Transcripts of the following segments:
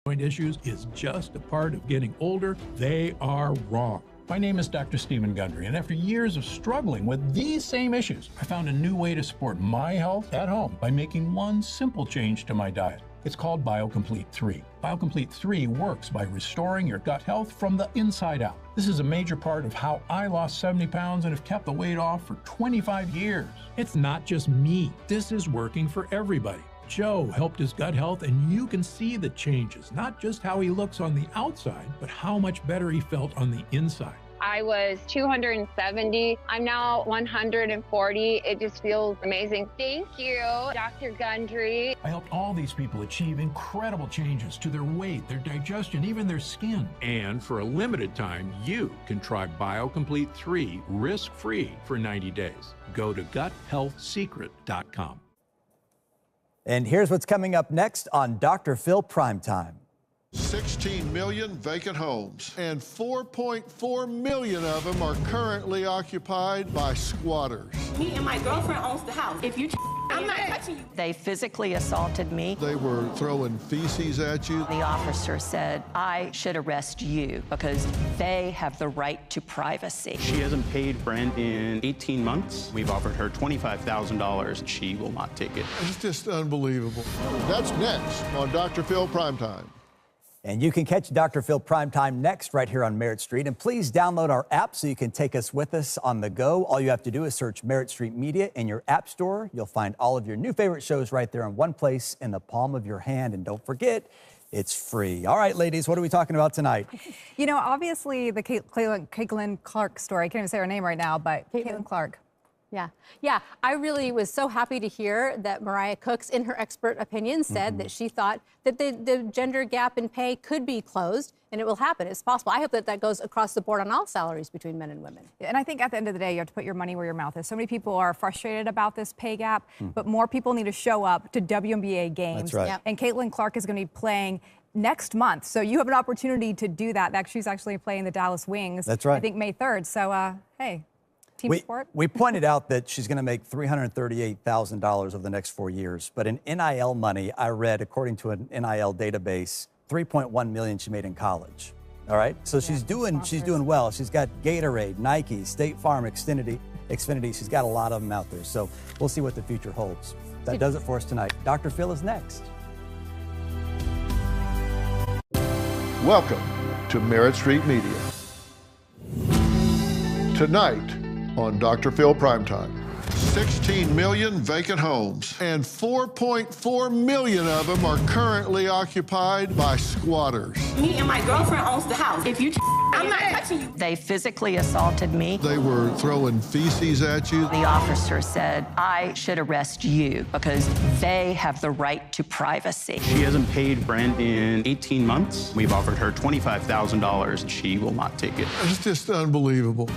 issues is just a part of getting older, they are wrong. My name is Dr. Stephen Gundry, and after years of struggling with these same issues, I found a new way to support my health at home by making one simple change to my diet. It's called BioComplete 3. BioComplete 3 works by restoring your gut health from the inside out. This is a major part of how I lost 70 pounds and have kept the weight off for 25 years. It's not just me. This is working for everybody. Joe helped his gut health, and you can see the changes, not just how he looks on the outside, but how much better he felt on the inside. I was 270. I'm now 140. It just feels amazing. Thank you, Dr. Gundry. I helped all these people achieve incredible changes to their weight, their digestion, even their skin. And for a limited time, you can try BioComplete 3 risk-free for 90 days. Go to guthealthsecret.com. And here's what's coming up next on Dr. Phil Primetime. 16 million vacant homes, and 4.4 million of them are currently occupied by squatters. Me and my girlfriend owns the house. If you I'm not touching you. They physically assaulted me. They were throwing feces at you. The officer said, I should arrest you because they have the right to privacy. She hasn't paid rent in 18 months. We've offered her $25,000. She will not take it. It's just unbelievable. That's next on Dr. Phil Primetime. And you can catch Dr. Phil Primetime next right here on Merritt Street. And please download our app so you can take us with us on the go. All you have to do is search Merritt Street Media in your app store. You'll find all of your new favorite shows right there in one place in the palm of your hand. And don't forget, it's free. All right, ladies, what are we talking about tonight? You know, obviously the Caitlin Clark story. I can't even say her name right now, but Caitlin Clark. Yeah. I really was so happy to hear that Mariah Cooks, in her expert opinion, said that she thought that the gender gap in pay could be closed, and it will happen. It's possible. I hope that that goes across the board on all salaries between men and women. And I think at the end of the day, you have to put your money where your mouth is. So many people are frustrated about this pay gap, but more people need to show up to WNBA games. That's right. Yep. And Caitlin Clark is going to be playing next month. So you have an opportunity to do that. She's actually playing the Dallas Wings. That's right. I think May 3rd. So, hey. We pointed out that she's going to make $338,000 over the next 4 years. But in NIL money, I read, according to an NIL database, $3.1 million she made in college. All right, so she's doing well. She's got Gatorade, Nike, State Farm, Xfinity. She's got a lot of them out there. So we'll see what the future holds. That does it for us tonight. Dr. Phil is next. Welcome to Merritt Street Media. Tonight on Dr. Phil Primetime, 16 million vacant homes, and 4.4 million of them are currently occupied by squatters. Me and my girlfriend owns the house. If you I'm not touching you. They physically assaulted me. They were throwing feces at you. The officer said, I should arrest you because they have the right to privacy. She hasn't paid rent in 18 months. We've offered her $25,000. She will not take it. It's just unbelievable.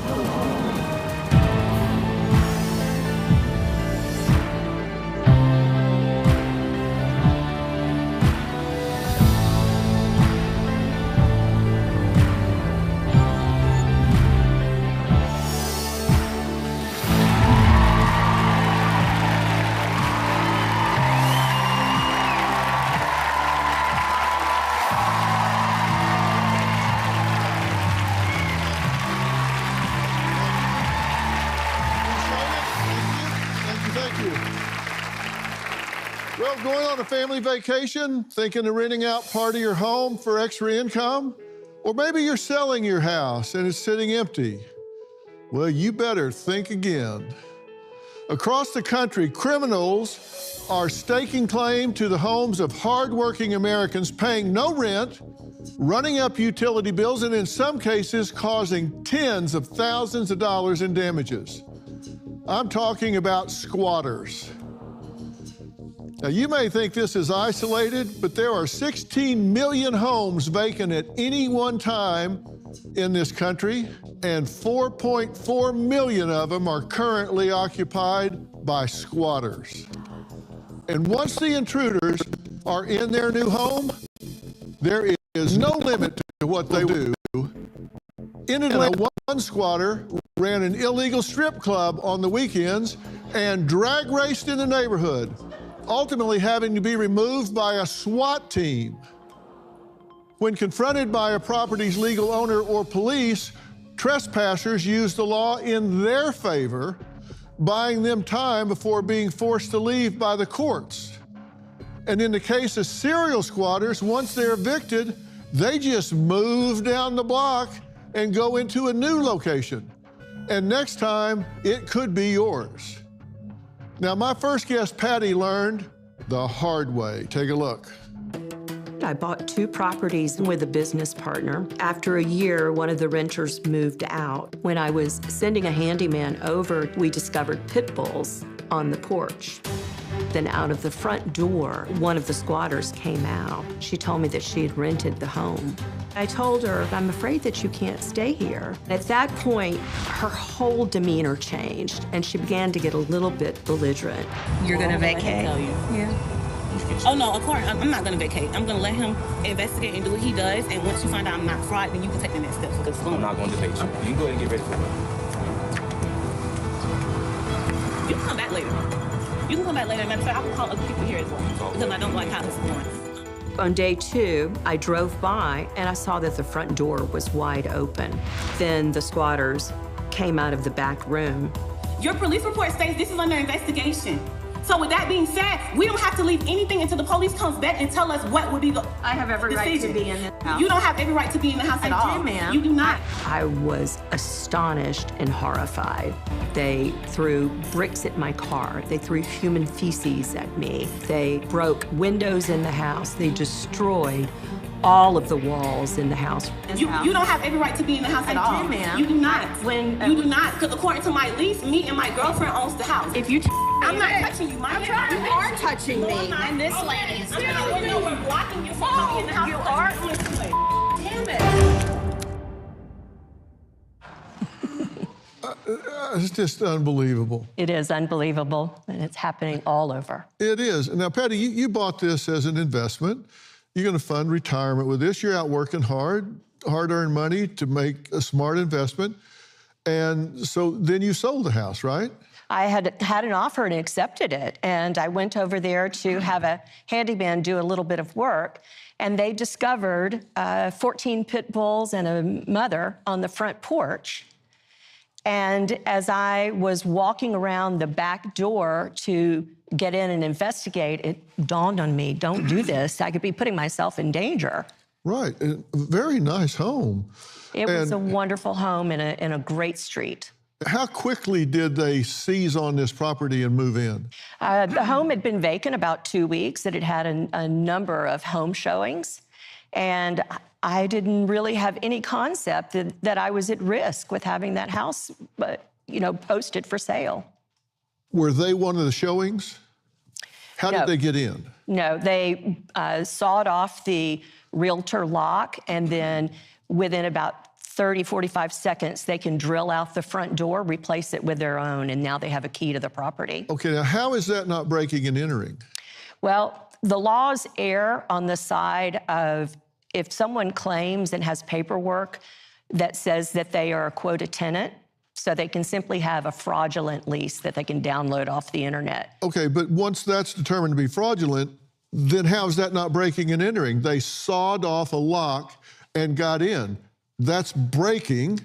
Well, going on a family vacation, thinking of renting out part of your home for extra income? Or maybe you're selling your house and it's sitting empty. Well, you better think again. Across the country, criminals are staking claim to the homes of hardworking Americans, paying no rent, running up utility bills, and in some cases, causing tens of thousands of dollars in damages. I'm talking about squatters. Now, you may think this is isolated, but there are 16 million homes vacant at any one time in this country, and 4.4 million of them are currently occupied by squatters. And once the intruders are in their new home, there is no limit to what they do. In Atlanta, one squatter ran an illegal strip club on the weekends and drag raced in the neighborhood, ultimately having to be removed by a SWAT team. When confronted by a property's legal owner or police, trespassers use the law in their favor, buying them time before being forced to leave by the courts. And in the case of serial squatters, once they're evicted, they just move down the block and go into a new location. And next time, it could be yours. Now, my first guest, Patty, learned the hard way. Take a look. I bought 2 properties with a business partner. After a year, one of the renters moved out. When I was sending a handyman over, we discovered pit bulls on the porch. Then out of the front door, one of the squatters came out. She told me that she had rented the home. I told her, I'm afraid that you can't stay here. At that point, her whole demeanor changed, and she began to get a little bit belligerent. You're gonna vacate? Yeah. Oh no, of course, I'm not gonna vacate. I'm gonna let him investigate and do what he does, and once you find out I'm not fraud, then you can take the next steps. I'm not gonna debate you. You can go ahead and get ready for work. You can come back later. You can come back later. Matter of fact, I can call other people here as well, because I don't like how this is going. On day 2, I drove by and I saw that the front door was wide open. Then the squatters came out of the back room. Your police report states this is under investigation. So with that being said, we don't have to leave anything until the police comes back and tell us what would be the I have every right to be in the house. You don't have every right to be in the house at all. I do, ma'am. You do not. I was astonished and horrified. They threw bricks at my car. They threw human feces at me. They broke windows in the house. They destroyed all of the walls in the house. You don't have every right to be in the house at all. I do, ma'am. You do not. You do not, because according to my lease, me and my girlfriend owns the house. If you I'm not touching you. You are touching me. And this lady is we're blocking you from coming in the house. You are. Damn it. It's just unbelievable. It is unbelievable, and it's happening all over. It is. Now, Patty, you bought this as an investment. You're going to fund retirement with this. You're out working hard-earned money to make a smart investment. And so then you sold the house, right? I had an offer and accepted it, and I went over there to have a handyman do a little bit of work, and they discovered 14 pit bulls and a mother on the front porch. And as I was walking around the back door to get in and investigate, it dawned on me, don't do this. I could be putting myself in danger. Right. A very nice home. It was a wonderful home in a great street. How quickly did they seize on this property and move in? The home had been vacant about 2 weeks. It had had a number of home showings. And I didn't really have any concept that I was at risk with having that house, posted for sale. Were they one of the showings? How did they get in? No, they sawed off the realtor lock, and then within about 30, 45 seconds, they can drill out the front door, replace it with their own, and now they have a key to the property. Okay, now how is that not breaking and entering? Well, the laws err on the side of if someone claims and has paperwork that says that they are, quote, a tenant, so they can simply have a fraudulent lease that they can download off the internet. Okay, but once that's determined to be fraudulent, then how is that not breaking and entering? They sawed off a lock and got in. That's breaking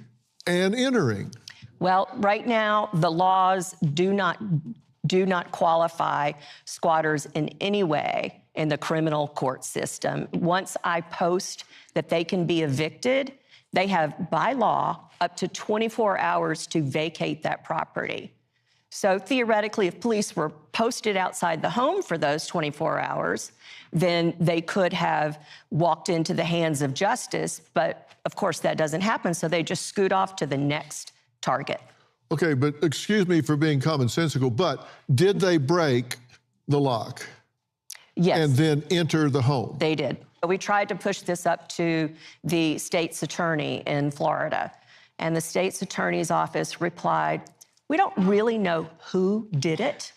and entering. Well, right now, the laws do not qualify squatters in any way in the criminal court system. Once I post that they can be evicted, they have, by law, up to 24 hours to vacate that property. So theoretically, if police were posted outside the home for those 24 hours, then they could have walked into the hands of justice. But of course, that doesn't happen. So they just scoot off to the next target. Okay, but excuse me for being commonsensical, but did they break the lock? Yes. And then enter the home? They did. We tried to push this up to the state's attorney in Florida, and the state's attorney's office replied, we don't really know who did it,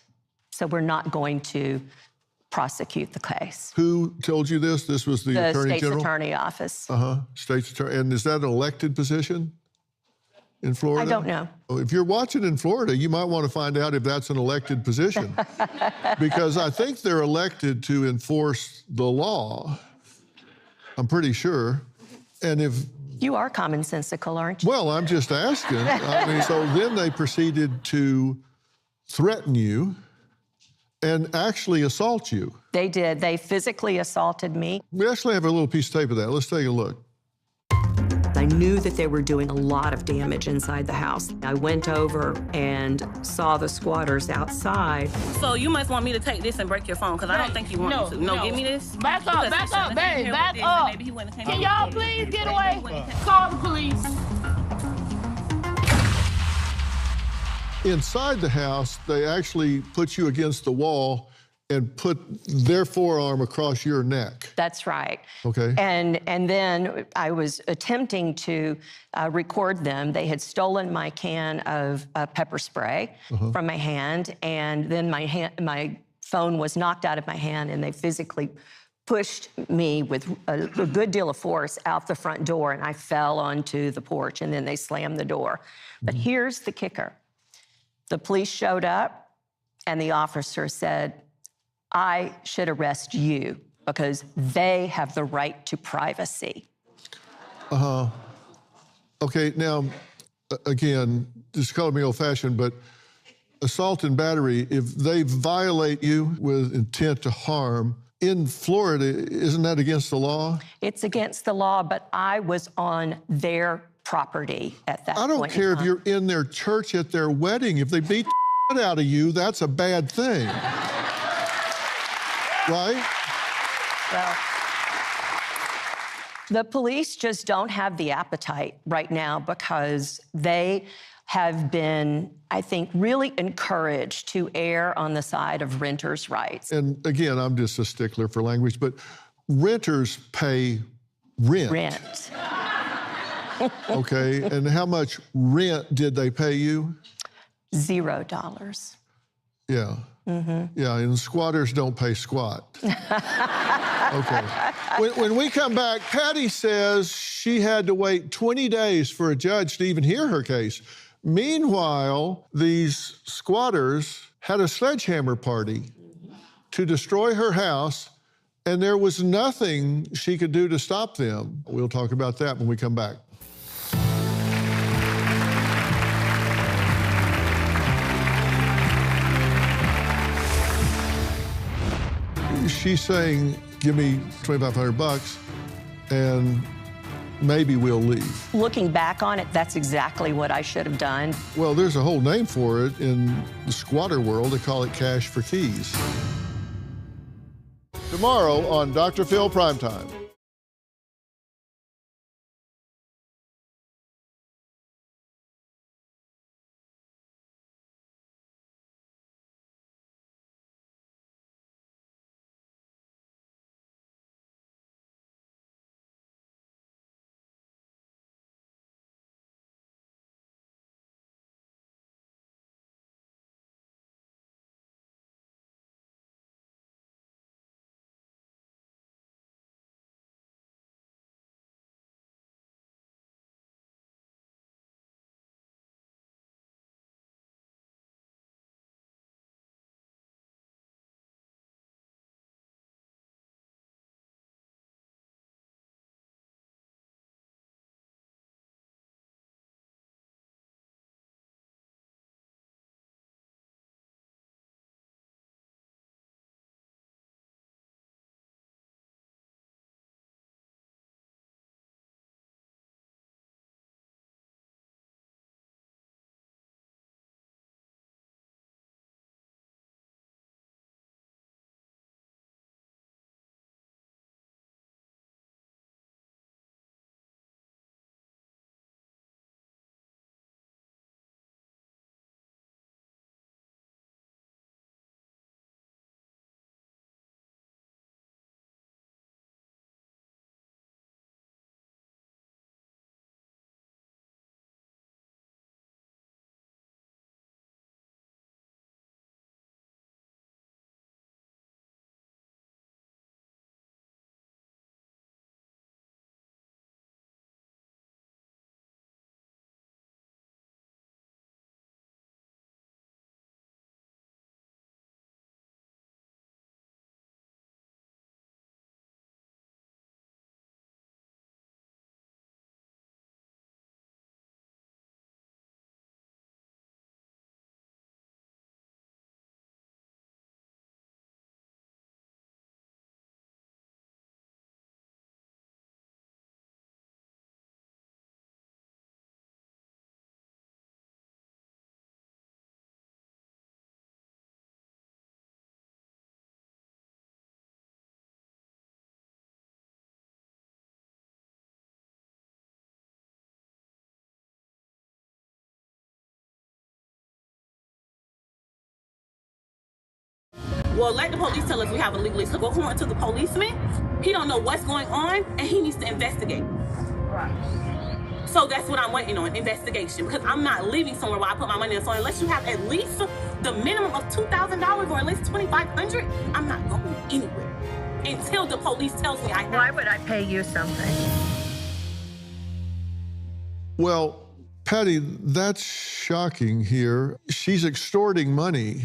so we're not going to prosecute the case. Who told you this? This was the Attorney General? The state's attorney office. State's attorney. And is that an elected position in Florida? I don't know. If you're watching in Florida, you might want to find out if that's an elected position. Because I think they're elected to enforce the law. I'm pretty sure. And if... You are commonsensical, aren't you? Well, I'm just asking. I mean, so then they proceeded to threaten you and actually assault you. They did. They physically assaulted me. We actually have a little piece of tape of that. Let's take a look. I knew that they were doing a lot of damage inside the house. I went over and saw the squatters outside. So you must want me to take this and break your phone, because I don't think you want me to. No, give me this. Back up, babe, back up. Can y'all please get away? Call the police. Inside the house, they actually put you against the wall and put their forearm across your neck. That's right. Okay. And then I was attempting to record them. They had stolen my can of pepper spray from my hand, and then my phone was knocked out of my hand, and they physically pushed me with a good deal of force out the front door, and I fell onto the porch, and then they slammed the door. But here's the kicker. The police showed up, and the officer said, I should arrest you because they have the right to privacy. Okay, now, again, just call me old-fashioned, but assault and battery, if they violate you with intent to harm, in Florida, isn't that against the law? It's against the law, but I was on their property at that point. I don't care if you're in their church at their wedding. If they beat the shit out of you, that's a bad thing. Right? Well, the police just don't have the appetite right now because they have been, I think, really encouraged to err on the side of renters' rights. And again, I'm just a stickler for language, but renters pay rent. Rent. Okay, and how much rent did they pay you? $0. Yeah. Yeah, and squatters don't pay squat. Okay. When we come back, Patty says she had to wait 20 days for a judge to even hear her case. Meanwhile, these squatters had a sledgehammer party to destroy her house, and there was nothing she could do to stop them. We'll talk about that when we come back. She's saying, give me $2,500 and maybe we'll leave. Looking back on it, that's exactly what I should have done. Well, there's a whole name for it in the squatter world. They call it cash for keys. Tomorrow on Dr. Phil Primetime. Well, let the police tell us we have a legal lease. So go according to the policeman. He don't know what's going on, and he needs to investigate. Right. So that's what I'm waiting on, investigation, because I'm not living somewhere where I put my money in. So unless you have at least the minimum of $2,000 or at least $2,500, I'm not going anywhere until the police tells me I have. Why would I pay you something? Well, Patty, that's shocking here. She's extorting money.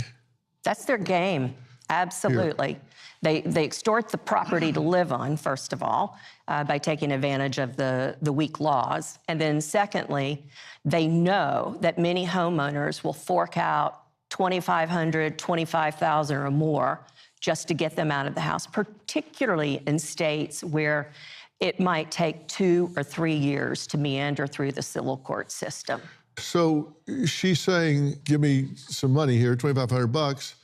That's their game, absolutely. They extort the property to live on, first of all, by taking advantage of the weak laws. And then secondly, they know that many homeowners will fork out $2,500, $25,000 or more just to get them out of the house, particularly in states where it might take 2 or 3 years to meander through the civil court system. So she's saying, give me some money here, $2,500,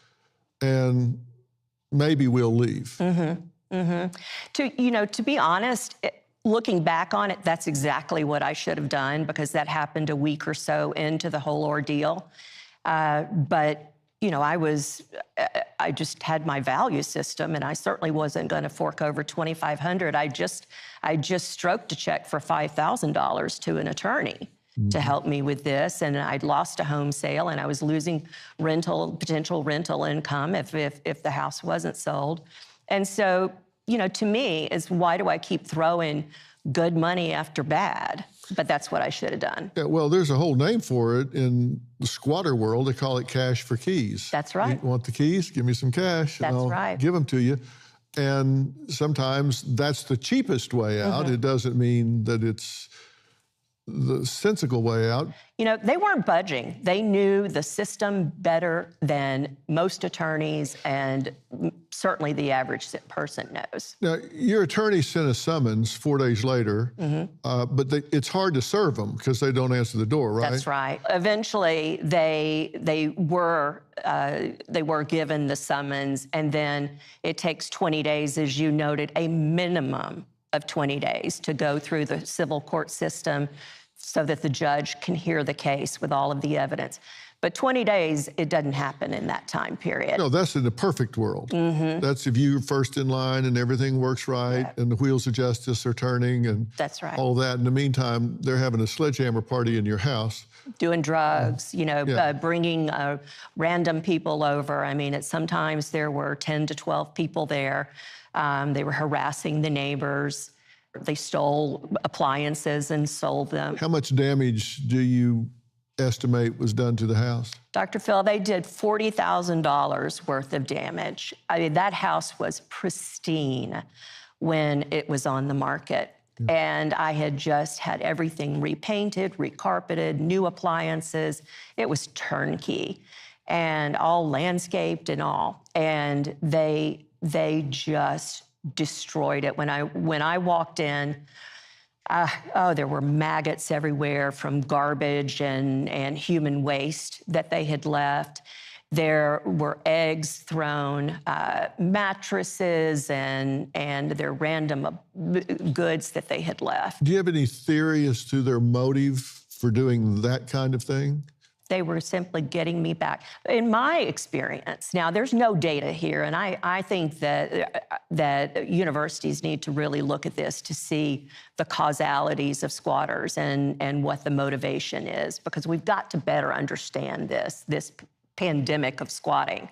and maybe we'll leave. To be honest, looking back on it, that's exactly what I should have done, because that happened a week or so into the whole ordeal. But I just had my value system, and I certainly wasn't going to fork over $2,500. I just stroked a check for $5,000 to an attorney to help me with this, and I'd lost a home sale, and I was losing potential rental income if the house wasn't sold. And so, to me, is why do I keep throwing good money after bad? But that's what I should have done. Yeah, well, there's a whole name for it in the squatter world. They call it cash for keys. That's right. You want the keys? Give me some cash, and I'll give them to you. And sometimes that's the cheapest way out. It doesn't mean that it's the sensible way out. They weren't budging. They knew the system better than most attorneys, and certainly the average person knows. Now, your attorney sent a summons 4 days later, but it's hard to serve them because they don't answer the door, right? That's right. Eventually, they were given the summons, and then it takes 20 days, as you noted, a minimum of 20 days to go through the civil court system so that the judge can hear the case with all of the evidence. But 20 days, it doesn't happen in that time period. No, that's in the perfect world. That's if you're first in line and everything works right and the wheels of justice are turning and that's right. all that. In the meantime, they're having a sledgehammer party in your house. Doing drugs, bringing random people over. I mean, sometimes there were 10 to 12 people there. They were harassing the neighbors. They stole appliances and sold them. How much damage do you estimate was done to the house? Dr. Phil, they did $40,000 worth of damage. I mean, that house was pristine when it was on the market. And I had just had everything repainted, recarpeted, new appliances. It was turnkey and all landscaped and all. And they just destroyed it. When I walked in, there were maggots everywhere from garbage and human waste that they had left. There were eggs thrown, mattresses, and their random goods that they had left. Do you have any theory as to their motive for doing that kind of thing? They were simply getting me back. In my experience, now there's no data here, and I think that universities need to really look at this to see the causalities of squatters and what the motivation is, because we've got to better understand this pandemic of squatting.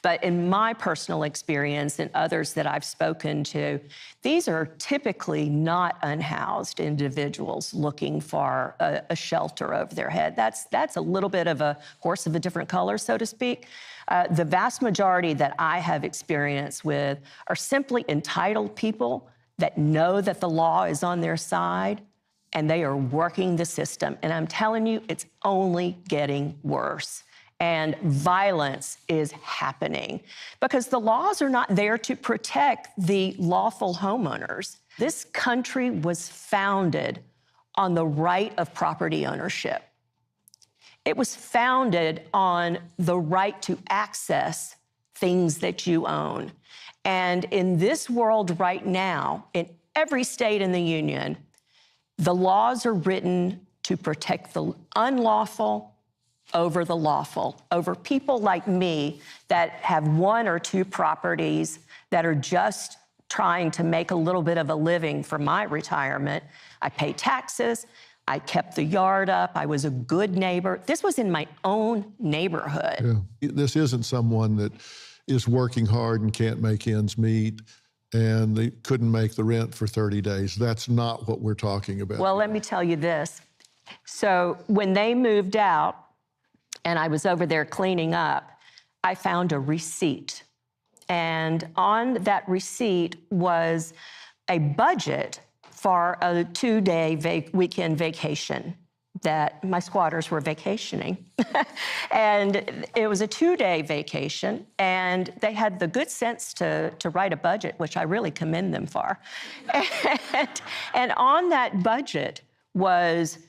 But in my personal experience and others that I've spoken to, these are typically not unhoused individuals looking for a shelter over their head. That's a little bit of a horse of a different color, so to speak. The vast majority that I have experience with are simply entitled people that know that the law is on their side and they are working the system. And I'm telling you, it's only getting worse. And violence is happening because the laws are not there to protect the lawful homeowners. This country was founded on the right of property ownership. It was founded on the right to access things that you own. And in this world right now, in every state in the union, the laws are written to protect the unlawful over the lawful, over people like me that have 1 or 2 properties that are just trying to make a little bit of a living for my retirement. I pay taxes. I kept the yard up. I was a good neighbor. This was in my own neighborhood. Yeah. This isn't someone that is working hard and can't make ends meet, and they couldn't make the rent for 30 days. That's not what we're talking about. Well, let me tell you this. So when they moved out and I was over there cleaning up, I found a receipt. And on that receipt was a budget for a 2-day weekend vacation that my squatters were vacationing. And it was a 2-day vacation, and they had the good sense to write a budget, which I really commend them for. And on that budget was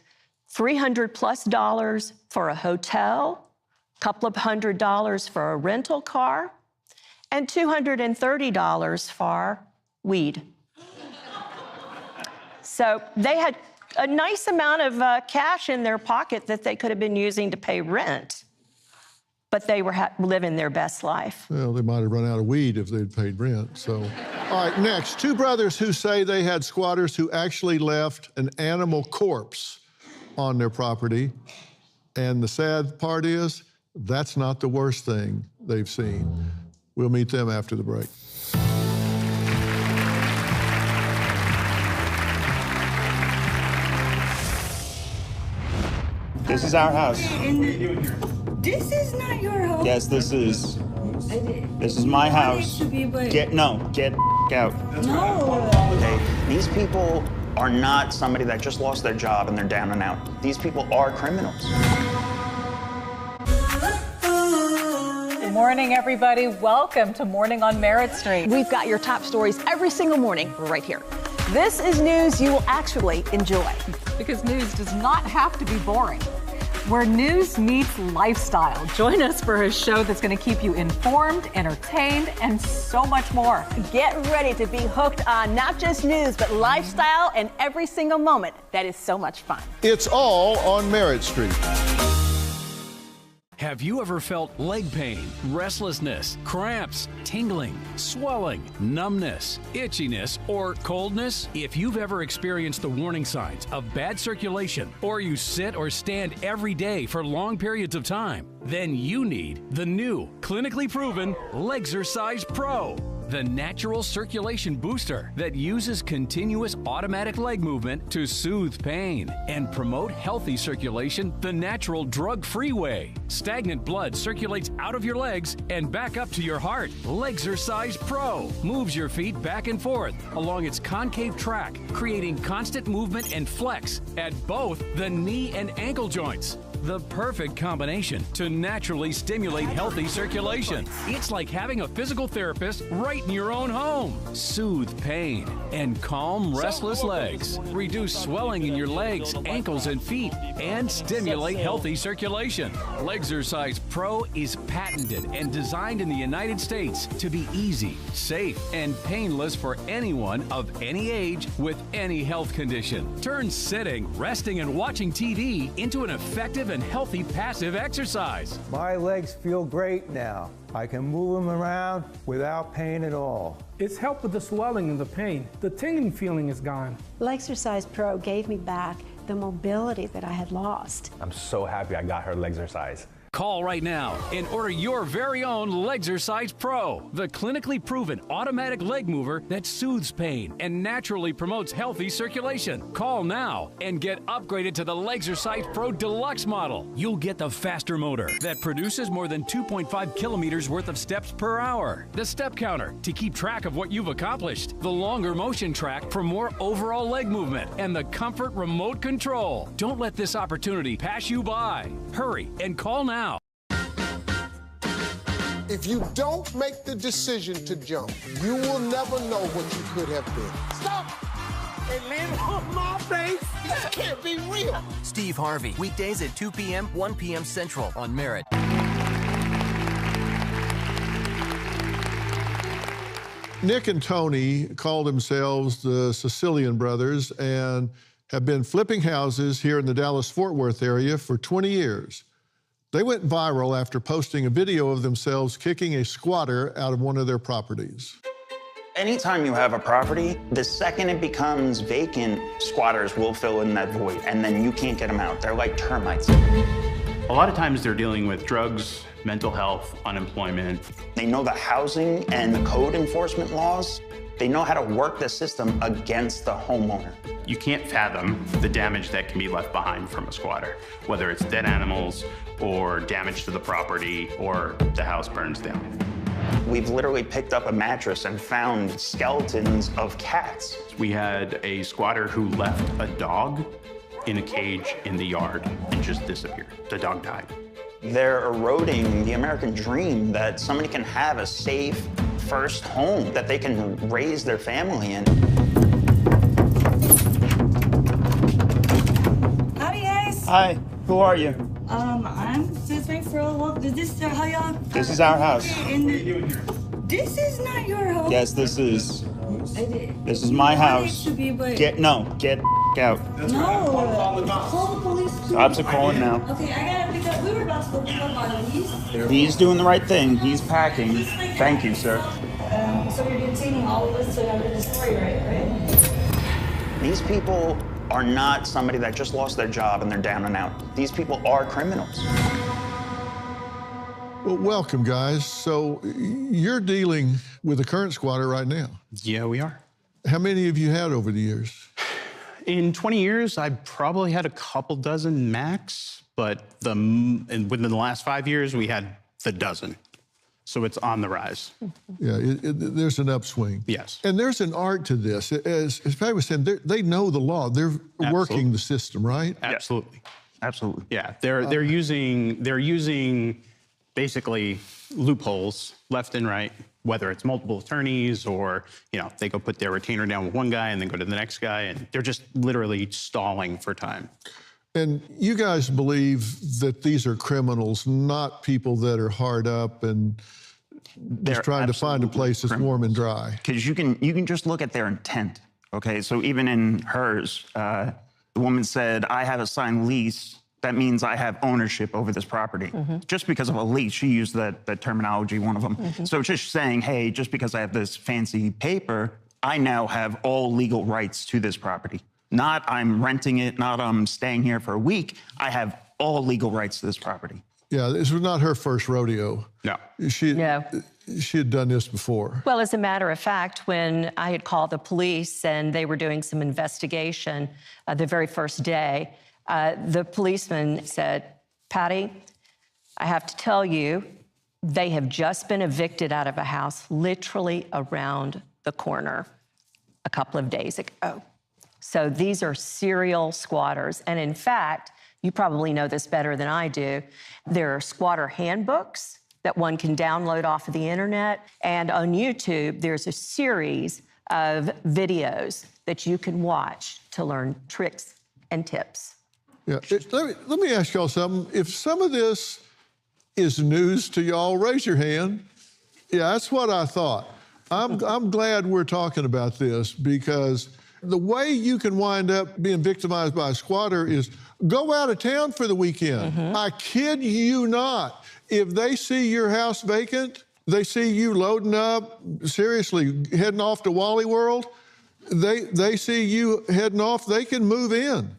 $300+ for a hotel, a couple of $100 for a rental car, and $230 for weed. So they had a nice amount of cash in their pocket that they could have been using to pay rent, but they were living their best life. Well, they might have run out of weed if they'd paid rent, so. All right, next, 2 brothers who say they had squatters who actually left an animal corpse on their property. And the sad part is, that's not the worst thing they've seen. We'll meet them after the break. This is our house. This is not your house. Yes, this is. This is my house. Get out. No. Okay, these people are not somebody that just lost their job and they're down and out. These people are criminals. Good morning, everybody. Welcome to Morning on Merritt Street. We've got your top stories every single morning right here. This is news you will actually enjoy. Because news does not have to be boring. Where news meets lifestyle. Join us for a show that's going to keep you informed, entertained, and so much more. Get ready to be hooked on not just news, but lifestyle and every single moment. That is so much fun. It's all on Merritt Street. Have you ever felt leg pain, restlessness, cramps, tingling, swelling, numbness, itchiness, or coldness? If you've ever experienced the warning signs of bad circulation, or you sit or stand every day for long periods of time, then you need the new, clinically proven Legzercise Pro. The natural circulation booster that uses continuous automatic leg movement to soothe pain and promote healthy circulation the natural drug-free way. Stagnant blood circulates out of your legs and back up to your heart. Legzercise Pro moves your feet back and forth along its concave track, creating constant movement and flex at both the knee and ankle joints. The perfect combination to naturally stimulate healthy circulation. It's like having a physical therapist right in your own home. Soothe pain and calm restless legs. Reduce swelling in your legs, ankles, and feet, and stimulate healthy circulation. Legzercise Pro is patented and designed in the United States to be easy, safe, and painless for anyone of any age with any health condition. Turn sitting, resting, and watching TV into an effective and healthy passive exercise. My legs feel great now. I can move them around without pain at all. It's helped with the swelling and the pain. The tingling feeling is gone. Legzercise Pro gave me back the mobility that I had lost. I'm so happy I got her Legzercise. Call right now and order your very own Legzercise Pro, the clinically proven automatic leg mover that soothes pain and naturally promotes healthy circulation. Call now and get upgraded to the Legzercise Pro Deluxe model. You'll get the faster motor that produces more than 2.5 kilometers worth of steps per hour, the step counter to keep track of what you've accomplished, the longer motion track for more overall leg movement, and the comfort remote control. Don't let this opportunity pass you by. Hurry and call now. If you don't make the decision to jump, you will never know what you could have been. Stop! They land on my face. This can't be real. Steve Harvey, weekdays at 2 p.m., 1 p.m. Central on Merritt. Nick and Tony call themselves the Sicilian Brothers and have been flipping houses here in the Dallas-Fort Worth area for 20 years. They went viral after posting a video of themselves kicking a squatter out of one of their properties. Anytime you have a property, the second it becomes vacant, squatters will fill in that void, and then you can't get them out. They're like termites. A lot of times they're dealing with drugs, mental health, unemployment. They know the housing and the code enforcement laws. They know how to work the system against the homeowner. You can't fathom the damage that can be left behind from a squatter, whether it's dead animals or damage to the property or the house burns down. We've literally picked up a mattress and found skeletons of cats. We had a squatter who left a dog in a cage in the yard and just disappeared. The dog died. They're eroding the American dream that somebody can have a safe first home that they can raise their family in. Howdy, guys. Hi, who are you? I'm just waiting for a walk. Is this how y'all? This is our house. This is not your home. Yes, this is my house. Get out. No. Call the police. Cops are calling now. Okay, I gotta pick up. We were about to go pick up our lease. He's doing the right thing. He's packing. Thank you, sir. So you're detaining all of us to have the story, right? These people are not somebody that just lost their job and they're down and out. These people are criminals. Well, welcome, guys. So you're dealing with the current squatter right now. Yeah, we are. How many have you had over the years? In 20 years, I probably had a couple dozen max, but within the last 5 years, we had the dozen. So it's on the rise. Yeah, there's an upswing. Yes. And there's an art to this. As Patty was saying, they know the law. They're working the system, right? Absolutely. Absolutely. Yeah, they're using basically loopholes left and right, whether it's multiple attorneys or, they go put their retainer down with one guy and then go to the next guy, and they're just literally stalling for time. And you guys believe that these are criminals, not people that are hard up and just trying to find a place that's warm and dry. Because you can just look at their intent, okay? So even in hers, the woman said, I have a signed lease. That means I have ownership over this property. Just because of a lease, she used that terminology, one of them. So it's just saying, hey, just because I have this fancy paper, I now have all legal rights to this property. Not I'm renting it, not I'm staying here for a week. I have all legal rights to this property. Yeah, this was not her first rodeo. No. She had done this before. Well, as a matter of fact, when I had called the police and they were doing some investigation the very first day, the policeman said, Patty, I have to tell you, they have just been evicted out of a house literally around the corner a couple of days ago. So these are serial squatters. And in fact, you probably know this better than I do, there are squatter handbooks that one can download off of the internet. And on YouTube, there's a series of videos that you can watch to learn tricks and tips. Yeah, let me ask y'all something. If some of this is news to y'all, raise your hand. Yeah, that's what I thought. I'm glad we're talking about this, because the way you can wind up being victimized by a squatter is go out of town for the weekend. I kid you not. If they see your house vacant, they see you loading up, seriously, heading off to Wally World, they see you heading off, they can move in,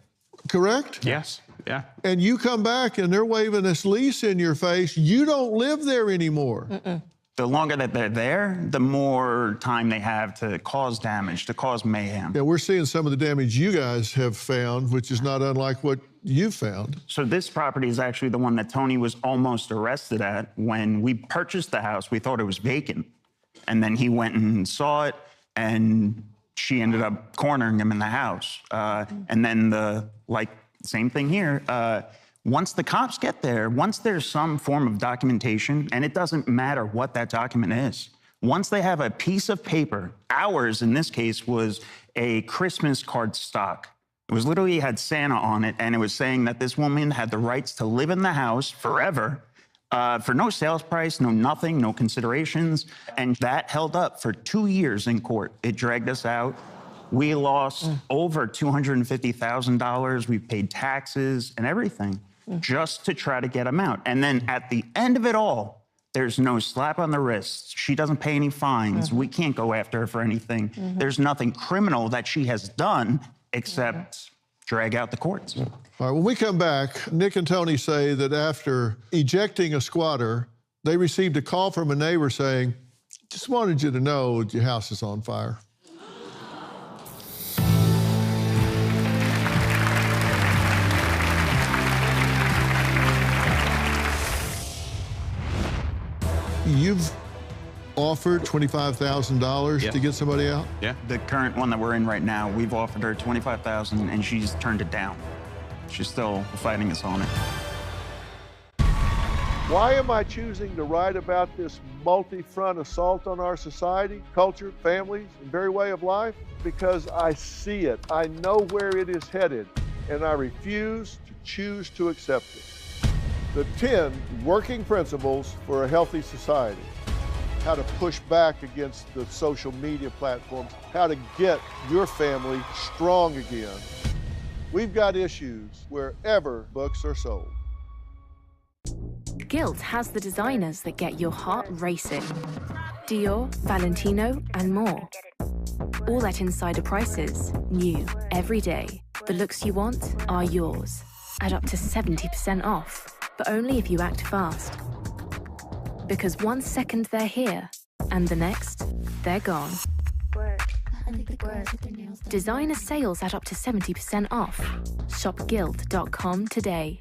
correct? Yes, yeah. And you come back and they're waving this lease in your face, you don't live there anymore. The longer that they're there, the more time they have to cause damage, to cause mayhem. Yeah, we're seeing some of the damage you guys have found, which is not unlike what you found. So this property is actually the one that Tony was almost arrested at. When we purchased the house, we thought it was vacant. And then he went and saw it, and she ended up cornering him in the house. And then same thing here. Once the cops get there, once there's some form of documentation, and it doesn't matter what that document is, once they have a piece of paper, ours in this case was a Christmas card stock. It was literally had Santa on it, and it was saying that this woman had the rights to live in the house forever for no sales price, no nothing, no considerations. And that held up for 2 years in court. It dragged us out. We lost over $250,000. We paid taxes and everything. just to try to get him out. And then at the end of it all, there's no slap on the wrist. She doesn't pay any fines. We can't go after her for anything. There's nothing criminal that she has done except drag out the courts. All right, when we come back, Nick and Tony say that after ejecting a squatter, they received a call from a neighbor saying, just wanted you to know your house is on fire. You've offered $25,000 to get somebody out? Yeah. The current one that we're in right now, we've offered her $25,000 and she's turned it down. She's still fighting us on it. Why am I choosing to write about this multi-front assault on our society, culture, families, and very way of life? Because I see it. I know where it is headed, and I refuse to choose to accept it. The 10 working principles for a healthy society. How to push back against the social media platforms. How to get your family strong again. We've got issues wherever books are sold. Guild has the designers that get your heart racing. Dior, Valentino, and more. All at insider prices, new every day. The looks you want are yours. At up to 70% off, but only if you act fast. Because 1 second they're here, and the next, they're gone. Designer sales at up to 70% off. Shop Guild.com today.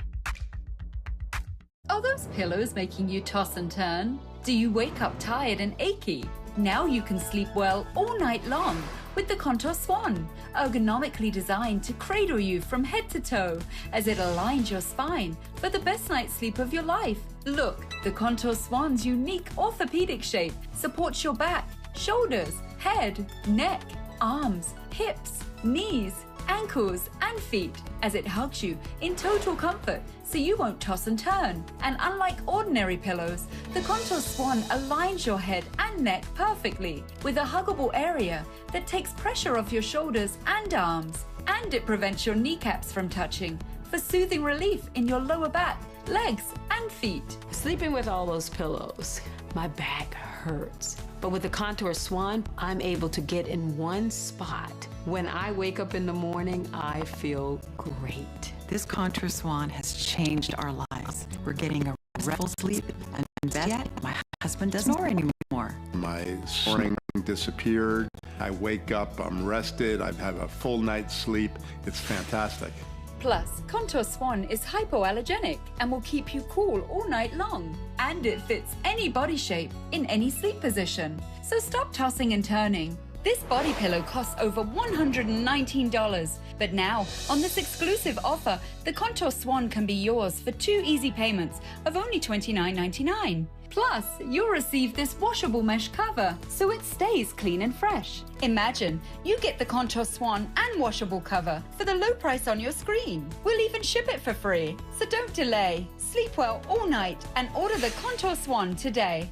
Are those pillows making you toss and turn? Do you wake up tired and achy? Now you can sleep well all night long with the Contour Swan, ergonomically designed to cradle you from head to toe as it aligns your spine for the best night's sleep of your life. Look, the Contour Swan's unique orthopedic shape supports your back, shoulders, head, neck, arms, hips, knees, ankles, and feet as it hugs you in total comfort so you won't toss and turn. And unlike ordinary pillows, the Contour Swan aligns your head and neck perfectly with a huggable area that takes pressure off your shoulders and arms. And it prevents your kneecaps from touching for soothing relief in your lower back, legs, and feet. Sleeping with all those pillows, my back hurts. But with the Contour Swan, I'm able to get in one spot. When I wake up in the morning, I feel great. This Contour Swan has changed our lives. We're getting a restful sleep, and best yet, my husband doesn't snore anymore. My snoring disappeared. I wake up, I'm rested, I have a full night's sleep. It's fantastic. Plus, Contour Swan is hypoallergenic and will keep you cool all night long. And it fits any body shape in any sleep position. So stop tossing and turning. This body pillow costs over $119, but now, on this exclusive offer, the Contour Swan can be yours for 2 easy payments of only $29.99. Plus, you'll receive this washable mesh cover, so it stays clean and fresh. Imagine, you get the Contour Swan and washable cover for the low price on your screen. We'll even ship it for free, so don't delay. Sleep well all night and order the Contour Swan today.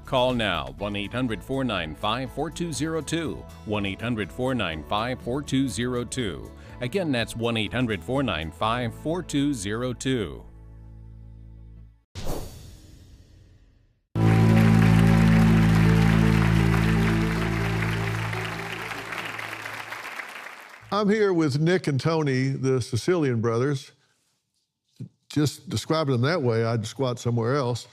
Call now, 1-800-495-4202, 1-800-495-4202. Again, that's 1-800-495-4202. I'm here with Nick and Tony, the Sicilian brothers. Just describing them that way, I'd squat somewhere else.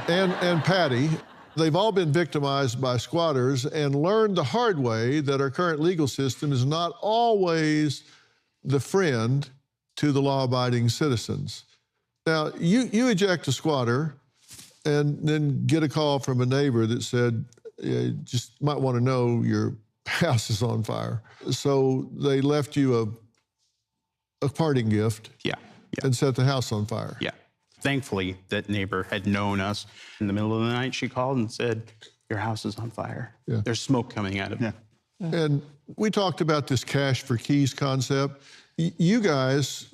And Patty. They've all been victimized by squatters and learned the hard way that our current legal system is not always the friend to the law-abiding citizens. Now, you eject a squatter and then get a call from a neighbor that said, you just might want to know your house is on fire. So they left you a parting gift. Yeah. And set the house on fire. Yeah. Thankfully, that neighbor had known us. In the middle of the night, she called and said, your house is on fire. Yeah. There's smoke coming out of it. And we talked about this cash for keys concept. You guys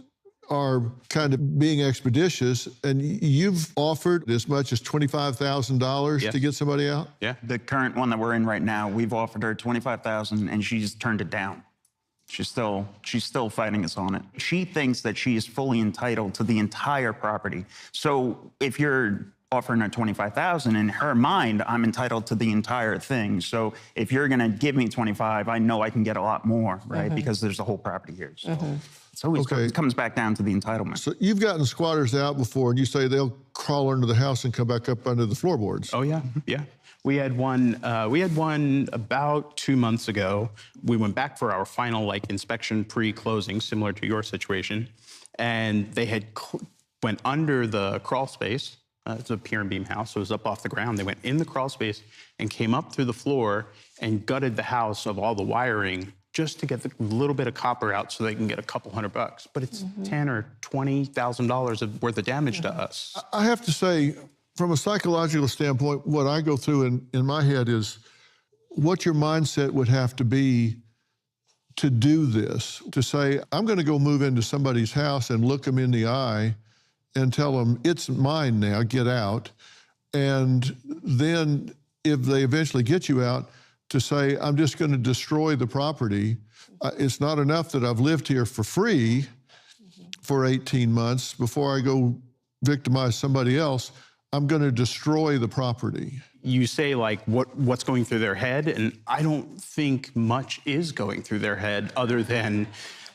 are kind of being expeditious, and you've offered as much as $25,000 to get somebody out? Yeah. The current one that we're in right now, we've offered her $25,000 and she's turned it down. She's still fighting us on it. She thinks that she is fully entitled to the entire property. So if you're offering her $25,000, in her mind, I'm entitled to the entire thing. So if you're gonna give me 25, I know I can get a lot more, right? Because there's the whole property here. So it's always it comes back down to the entitlement. So you've gotten squatters out before, and you say they'll crawl under the house and come back up under the floorboards. Oh yeah, yeah. We had one about 2 months ago. We went back for our final inspection pre-closing, similar to your situation, and they had went under the crawl space. It's a pier and beam house, so it was up off the ground. They went in the crawl space and came up through the floor and gutted the house of all the wiring just to get the little bit of copper out so they can get a couple $100. But it's $10,000 or $20,000 worth of damage to us. I have to say, from a psychological standpoint, what I go through in my head is what your mindset would have to be to do this, to say, I'm going to go move into somebody's house and look them in the eye and tell them, it's mine now, get out. And then if they eventually get you out, to say, I'm just going to destroy the property. It's not enough that I've lived here for free for 18 months before I go victimize somebody else. I'm going to destroy the property. You say what's going through their head, and I don't think much is going through their head other than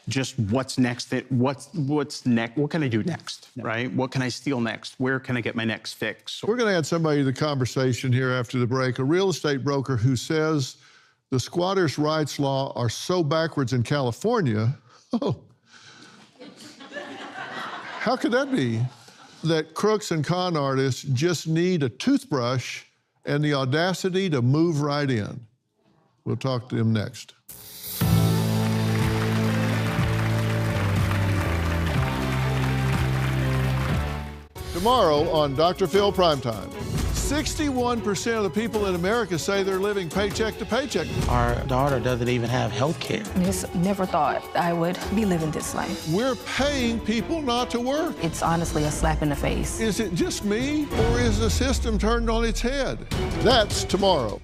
just what's next. What's next? What can I do next, right? What can I steal next? Where can I get my next fix? We're going to add somebody to the conversation here after the break, a real estate broker who says the squatters' rights law are so backwards in California. Oh, how could that be? That crooks and con artists just need a toothbrush and the audacity to move right in. We'll talk to them next. Tomorrow on Dr. Phil Primetime, 61% of the people in America say they're living paycheck to paycheck. Our daughter doesn't even have health care. Just never thought I would be living this life. We're paying people not to work. It's honestly a slap in the face. Is it just me, or is the system turned on its head? That's tomorrow.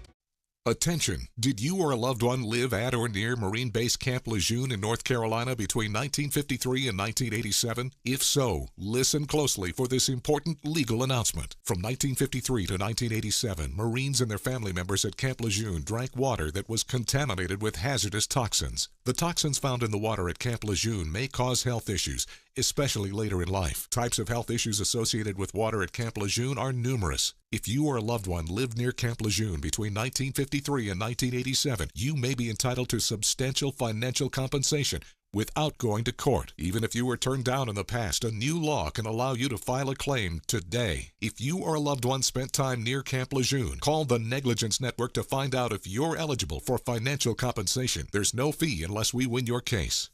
Attention! Did you or a loved one live at or near Marine Base Camp Lejeune in North Carolina between 1953 and 1987? If so, listen closely for this important legal announcement. From 1953 to 1987, Marines and their family members at Camp Lejeune drank water that was contaminated with hazardous toxins. The toxins found in the water at Camp Lejeune may cause health issues, especially later in life. Types of health issues associated with water at Camp Lejeune are numerous. If you or a loved one lived near Camp Lejeune between 1953 and 1987, you may be entitled to substantial financial compensation without going to court. Even if you were turned down in the past, a new law can allow you to file a claim today. If you or a loved one spent time near Camp Lejeune, call the Negligence Network to find out if you're eligible for financial compensation. There's no fee unless we win your case.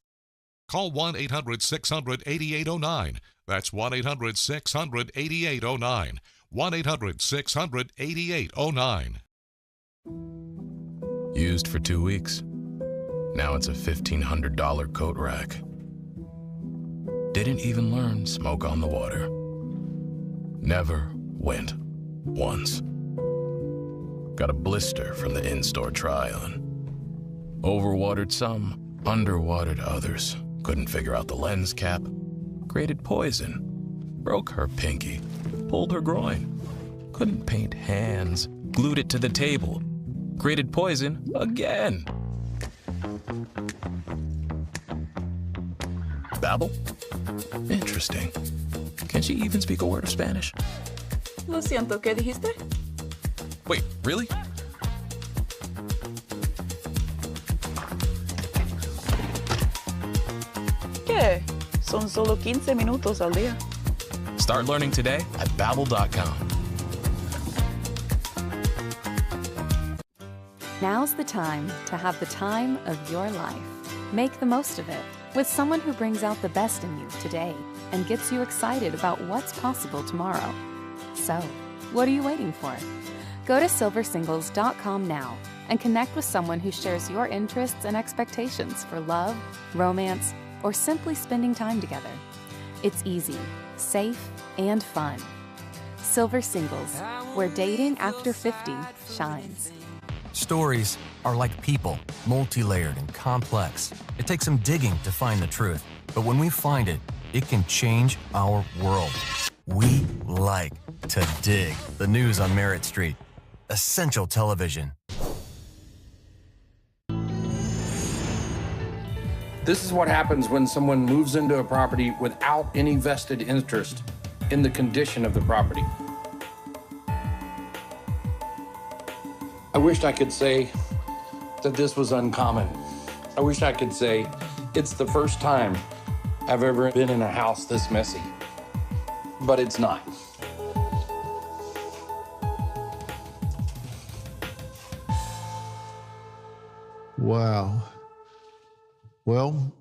Call 1-800-600-8809. That's 1-800-600-8809. 1-800-600-8809. Used for 2 weeks. Now it's a $1,500 coat rack. Didn't even learn smoke on the water. Never went once. Got a blister from the in-store try-on. Overwatered some, underwatered others. Couldn't figure out the lens cap. Created poison. Broke her pinky. Pulled her groin. Couldn't paint hands. Glued it to the table. Created poison again. Babble? Interesting. Can she even speak a word of Spanish? Lo siento, ¿qué dijiste? Wait, really? ¿Qué? Son solo 15 minutos al día. Start learning today at Babbel.com. Now's the time to have the time of your life. Make the most of it with someone who brings out the best in you today and gets you excited about what's possible tomorrow. So, what are you waiting for? Go to silversingles.com now and connect with someone who shares your interests and expectations for love, romance, or simply spending time together. It's easy, safe, and fun. Silver Singles, where dating after 50 shines. stories are like people, multi-layered and complex. It takes some digging to find the truth, but when we find it, it can change our world. We like to dig. The news on Merritt Street. Essential television. This is what happens when someone moves into a property without any vested interest in the condition of the property. I wished I could say that this was uncommon. I wish I could say it's the first time I've ever been in a house this messy, but it's not. Wow. Well,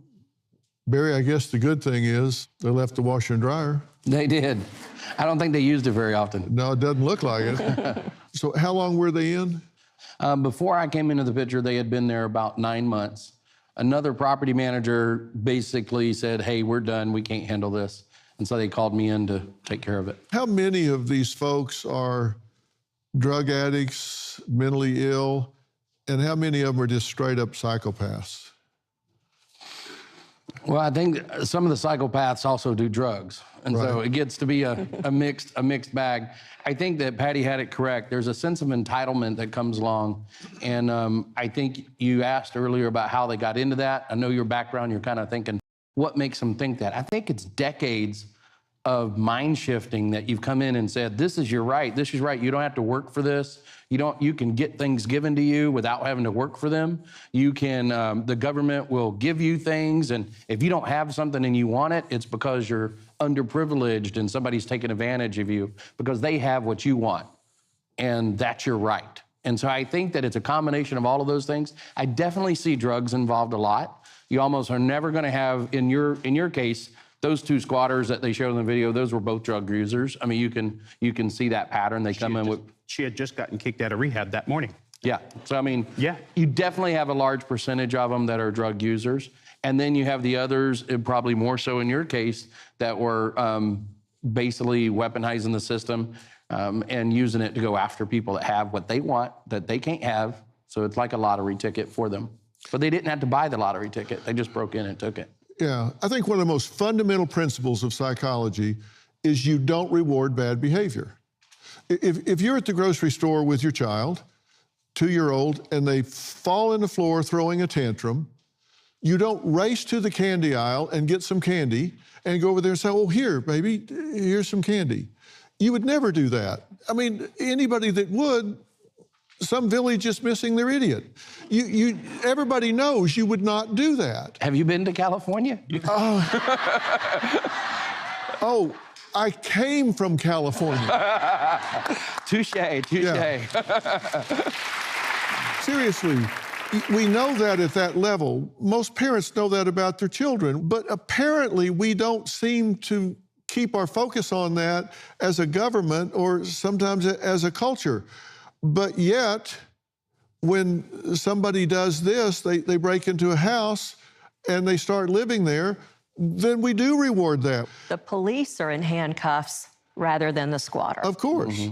Barry, I guess the good thing is they left the washer and dryer. They did. I don't think they used it very often. No, it doesn't look like it. So how long were they in? Before I came into the picture, they had been there about 9 months. Another property manager basically said, hey, we're done, we can't handle this. And so they called me in to take care of it. How many of these folks are drug addicts, mentally ill, and how many of them are just straight up psychopaths? Well, I think some of the psychopaths also do drugs. And so it gets to be a mixed bag. I think that Patty had it correct. There's a sense of entitlement that comes along. And I think you asked earlier about how they got into that. I know your background, you're kind of thinking, what makes them think that? I think it's decades of mind shifting that you've come in and said, this is your right, this is right. You don't have to work for this. You can get things given to you without having to work for them. You can, the government will give you things, and if you don't have something and you want it, it's because you're underprivileged and somebody's taking advantage of you because they have what you want, and that's your right. And so I think that it's a combination of all of those things. I definitely see drugs involved a lot. You almost are never gonna have, in your case, those two squatters that they showed in the video, those were both drug users. I mean, you can see that pattern. They come in with. She had just gotten kicked out of rehab that morning. Yeah, so I mean, you definitely have a large percentage of them that are drug users. And then you have the others, and probably more so in your case, that were basically weaponizing the system and using it to go after people that have what they want, that they can't have. So it's like a lottery ticket for them. But they didn't have to buy the lottery ticket. They just broke in and took it. Yeah, I think one of the most fundamental principles of psychology is you don't reward bad behavior. If you're at the grocery store with your child, 2-year-old, and they fall on the floor throwing a tantrum, you don't race to the candy aisle and get some candy and go over there and say, oh, here, baby, here's some candy. You would never do that. I mean, anybody that would, some village is missing their idiot. Everybody knows you would not do that. Have you been to California? Oh, I came from California. Touche. Yeah. Seriously, we know that at that level. Most parents know that about their children, but apparently we don't seem to keep our focus on that as a government or sometimes as a culture. But yet, when somebody does this, they break into a house and they start living there, then we do reward that. The police are in handcuffs rather than the squatter. Of course.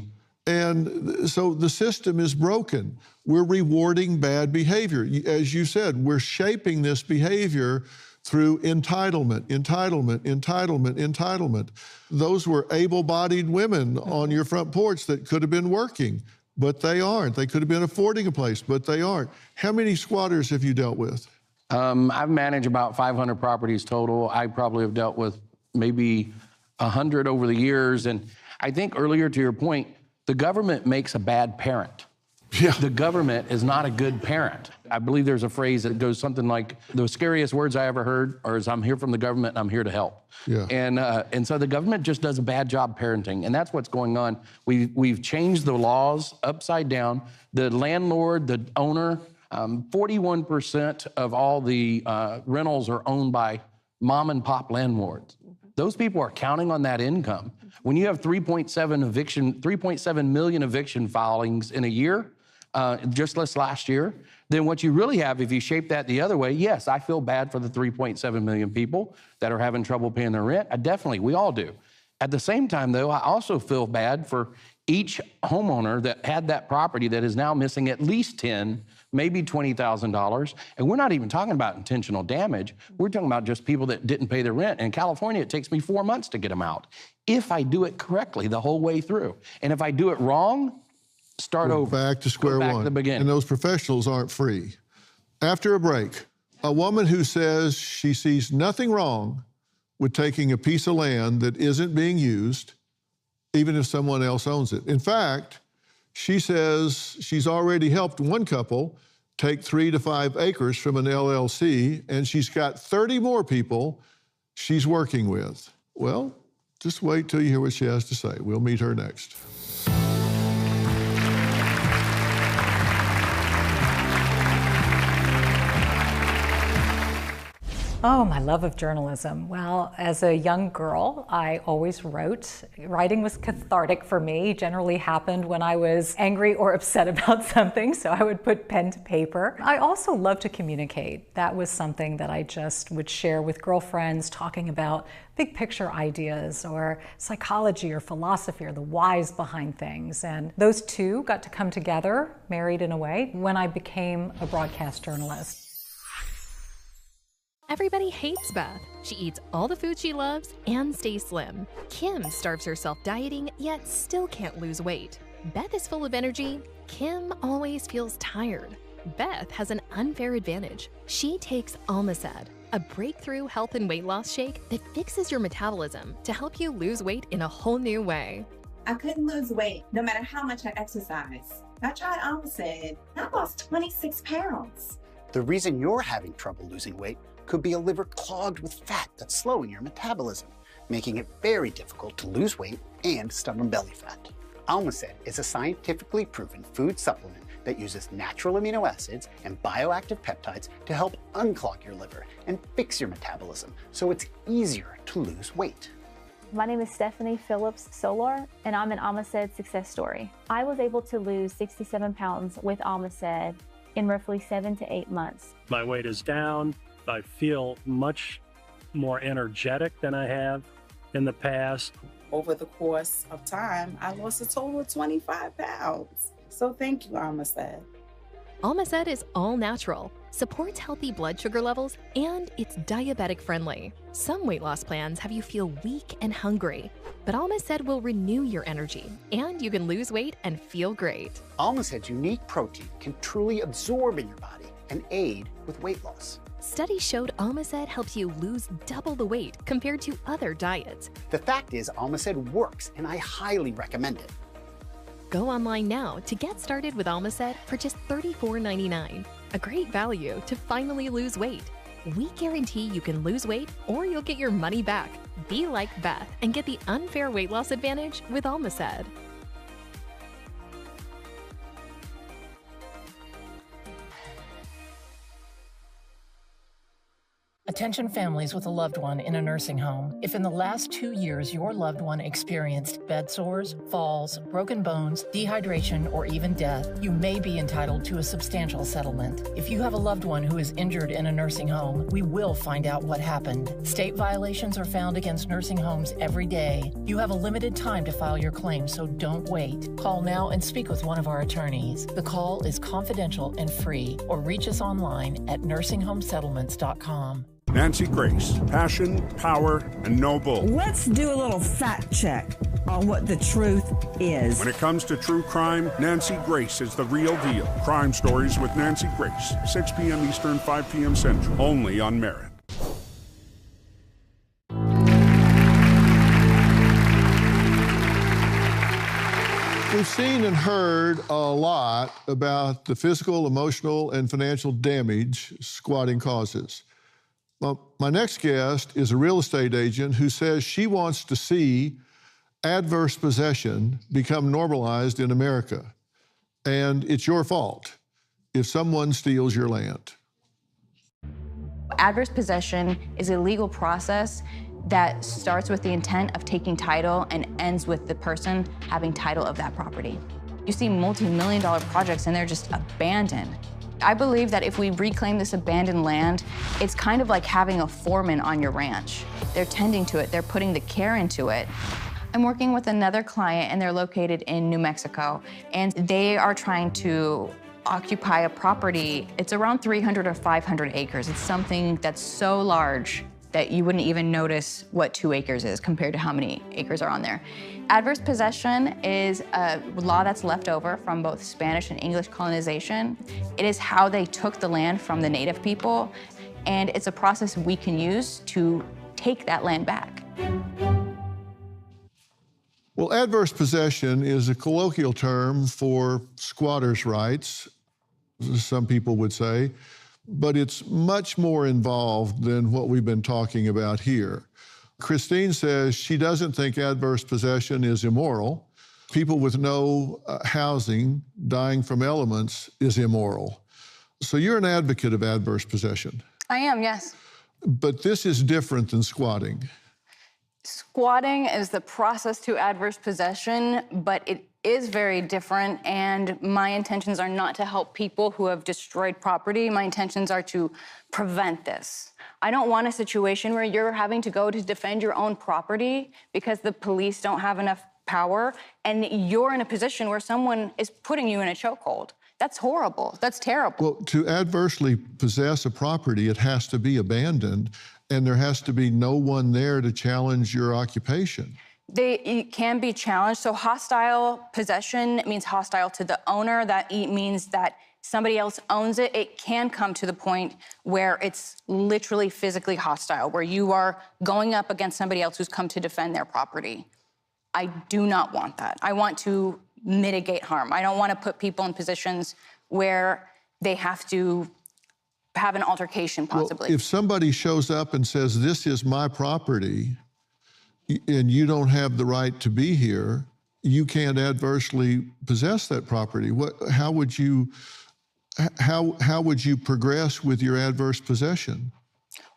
And so the system is broken. We're rewarding bad behavior. As you said, we're shaping this behavior through entitlement, entitlement, entitlement, entitlement. Those were able-bodied women on your front porch that could have been working, but they aren't. They could have been affording a place, but they aren't. How many squatters have you dealt with? I've managed about 500 properties total. I probably have dealt with maybe 100 over the years. And I think earlier to your point, the government makes a bad parent. Yeah. The government is not a good parent. I believe there's a phrase that goes something like, the scariest words I ever heard are, I'm here from the government and I'm here to help. Yeah. And so the government just does a bad job parenting, and that's what's going on. We've changed the laws upside down. The landlord, the owner, 41% of all the rentals are owned by mom and pop landlords. Those people are counting on that income. When you have 3.7 million eviction filings in a year, just last year, then what you really have, if you shape that the other way, yes, I feel bad for the 3.7 million people that are having trouble paying their rent. We all do. At the same time, though, I also feel bad for each homeowner that had that property that is now missing at least $10,000, maybe $20,000. And we're not even talking about intentional damage. We're talking about just people that didn't pay their rent. In California, it takes me 4 months to get them out if I do it correctly the whole way through. And if I do it wrong, start over. Back to square one. Back to the beginning. And those professionals aren't free. After a break, a woman who says she sees nothing wrong with taking a piece of land that isn't being used, even if someone else owns it. In fact, she says she's already helped one couple take 3 to 5 acres from an LLC, and she's got 30 more people she's working with. Well, just wait till you hear what she has to say. We'll meet her next. Oh, my love of journalism. Well, as a young girl, I always wrote. Writing was cathartic for me, generally happened when I was angry or upset about something, so I would put pen to paper. I also love to communicate. That was something that I just would share with girlfriends, talking about big picture ideas or psychology or philosophy or the whys behind things. And those two got to come together, married in a way, when I became a broadcast journalist. Everybody hates Beth. She eats all the food she loves and stays slim. Kim starves herself dieting, yet still can't lose weight. Beth is full of energy. Kim always feels tired. Beth has an unfair advantage. She takes Almacet, a breakthrough health and weight loss shake that fixes your metabolism to help you lose weight in a whole new way. I couldn't lose weight no matter how much I exercise. I tried Almacet. I lost 26 pounds. The reason you're having trouble losing weight could be a liver clogged with fat that's slowing your metabolism, making it very difficult to lose weight and stubborn belly fat. Almacet is a scientifically proven food supplement that uses natural amino acids and bioactive peptides to help unclog your liver and fix your metabolism so it's easier to lose weight. My name is Stephanie Phillips Solar, and I'm an Almacet success story. I was able to lose 67 pounds with Almacet in roughly 7 to 8 months. My weight is down. I feel much more energetic than I have in the past. Over the course of time, I lost a total of 25 pounds. So thank you, Almacet. Almacet is all natural, supports healthy blood sugar levels, and it's diabetic friendly. Some weight loss plans have you feel weak and hungry, but Almacet will renew your energy, and you can lose weight and feel great. Almacet's unique protein can truly absorb in your body and aid with weight loss. Studies showed Almacet helps you lose double the weight compared to other diets. The fact is, Almacet works, and I highly recommend it. Go online now to get started with Almacet for just $34.99. A great value to finally lose weight. We guarantee you can lose weight or you'll get your money back. Be like Beth and get the unfair weight loss advantage with Almacet. Attention families with a loved one in a nursing home. If in the last 2 years your loved one experienced bed sores, falls, broken bones, dehydration, or even death, you may be entitled to a substantial settlement. If you have a loved one who is injured in a nursing home, we will find out what happened. State violations are found against nursing homes every day. You have a limited time to file your claim, so don't wait. Call now and speak with one of our attorneys. The call is confidential and free, or reach us online at nursinghomesettlements.com. Nancy Grace, passion, power, and no bull. Let's do a little fact check on what the truth is. When it comes to true crime, Nancy Grace is the real deal. Crime Stories with Nancy Grace, 6 p.m. Eastern, 5 p.m. Central, only on Merit. We've seen and heard a lot about the physical, emotional, and financial damage squatting causes. Well, my next guest is a real estate agent who says she wants to see adverse possession become normalized in America. And it's your fault if someone steals your land. Adverse possession is a legal process that starts with the intent of taking title and ends with the person having title of that property. You see multi-million-dollar projects and they're just abandoned. I believe that if we reclaim this abandoned land, it's kind of like having a foreman on your ranch. They're tending to it, they're putting the care into it. I'm working with another client, and they're located in New Mexico, and they are trying to occupy a property. It's around 300 or 500 acres. It's something that's so large that you wouldn't even notice what 2 acres is compared to how many acres are on there. Adverse possession is a law that's left over from both Spanish and English colonization. It is how they took the land from the native people, and it's a process we can use to take that land back. Well, adverse possession is a colloquial term for squatters' rights, some people would say, but it's much more involved than what we've been talking about here. Christine says she doesn't think adverse possession is immoral. People with no housing dying from elements is immoral. So you're an advocate of adverse possession. I am, yes. But this is different than squatting. Squatting is the process to adverse possession, but it is very different, and my intentions are not to help people who have destroyed property. My intentions are to prevent this. I don't want a situation where you're having to go to defend your own property because the police don't have enough power, and you're in a position where someone is putting you in a chokehold. That's horrible. That's terrible. Well, to adversely possess a property, it has to be abandoned, and there has to be no one there to challenge your occupation. It can be challenged. So hostile possession means hostile to the owner. That means that somebody else owns it. It can come to the point where it's literally physically hostile, where you are going up against somebody else who's come to defend their property. I do not want that. I want to mitigate harm. I don't want to put people in positions where they have to have an altercation, possibly. Well, if somebody shows up and says, this is my property, and you don't have the right to be here, you can't adversely possess that property. How would you progress with your adverse possession?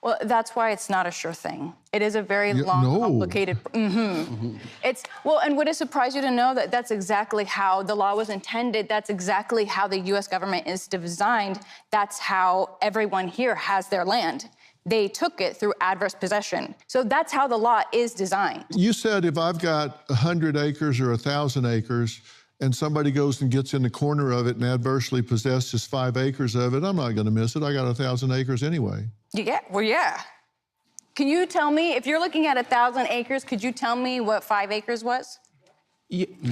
Well, that's why it's not a sure thing. It is a very long, complicated. Well, and would it surprise you to know that that's exactly how the law was intended? That's exactly how the U.S. government is designed. That's how everyone here has their land. They took it through adverse possession. So that's how the law is designed. You said if I've got 100 acres or 1,000 acres and somebody goes and gets in the corner of it and adversely possesses 5 acres of it, I'm not going to miss it. I got 1,000 acres anyway. Yeah, well, yeah. Can you tell me, if you're looking at 1,000 acres, could you tell me what 5 acres was?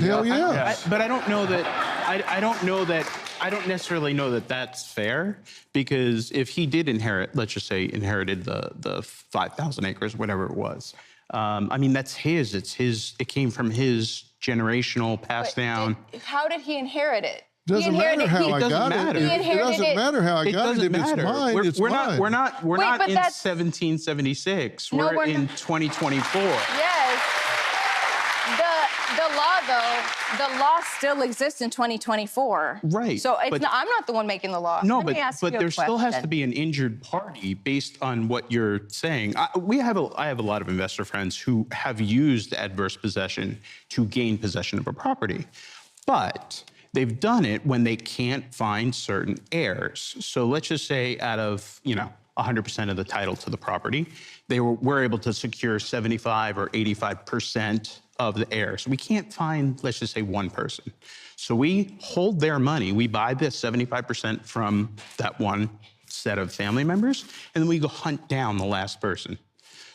Hell yeah. But I don't know that, I don't necessarily know that that's fair, because if he did inherit, let's just say inherited the 5,000 acres, whatever it was, I mean, that's his, it came from his generational passed down. How did he inherit it? Doesn't matter how I got it. It doesn't matter how I got it. If it's mine, it's mine. We're not in 1776. We're in 2024. Yes. The law, though, the law still exists in 2024. Right. So I'm not the one making the law. No, Let me ask but you a there still has question. to be an injured party based on what you're saying. I have a lot of investor friends who have used adverse possession to gain possession of a property, but they've done it when they can't find certain heirs. So let's just say out of 100% of the title to the property, they were able to secure 75 or 85% of the heirs. We can't find, let's just say, one person. So we hold their money. We buy the 75% from that one set of family members, and then we go hunt down the last person.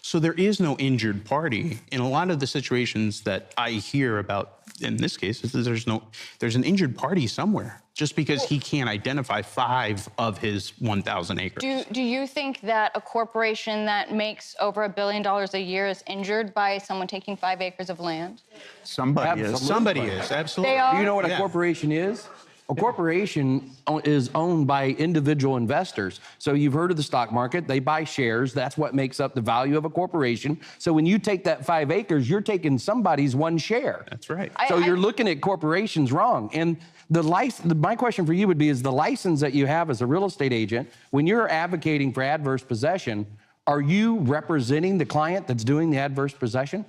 So there is no injured party. In a lot of the situations that I hear about, in this case, there's an injured party somewhere, just because he can't identify 5 of his 1,000 acres. Do you think that a corporation that makes over $1 billion a year is injured by someone taking 5 acres of land? Somebody is. Somebody is, absolutely. They are? Do you know what a corporation is? A corporation is owned by individual investors. So you've heard of the stock market. They buy shares. That's what makes up the value of a corporation. So when you take that 5 acres, you're taking somebody's one share. That's right. So you're looking at corporations wrong. And my question for you would be, is the license that you have as a real estate agent, when you're advocating for adverse possession, are you representing the client that's doing the adverse possession?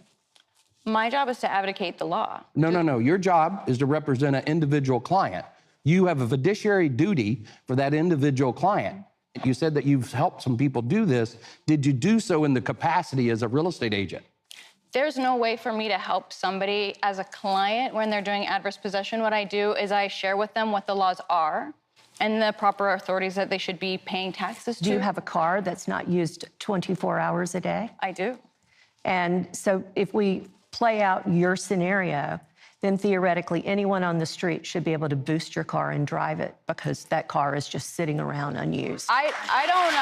My job is to advocate the law. No. Your job is to represent an individual client. You have a fiduciary duty for that individual client. You said that you've helped some people do this. Did you do so in the capacity as a real estate agent? There's no way for me to help somebody as a client when they're doing adverse possession. What I do is I share with them what the laws are and the proper authorities that they should be paying taxes to. Do you have a car that's not used 24 hours a day? I do. And so if we play out your scenario, then theoretically anyone on the street should be able to boost your car and drive it because that car is just sitting around unused. I don't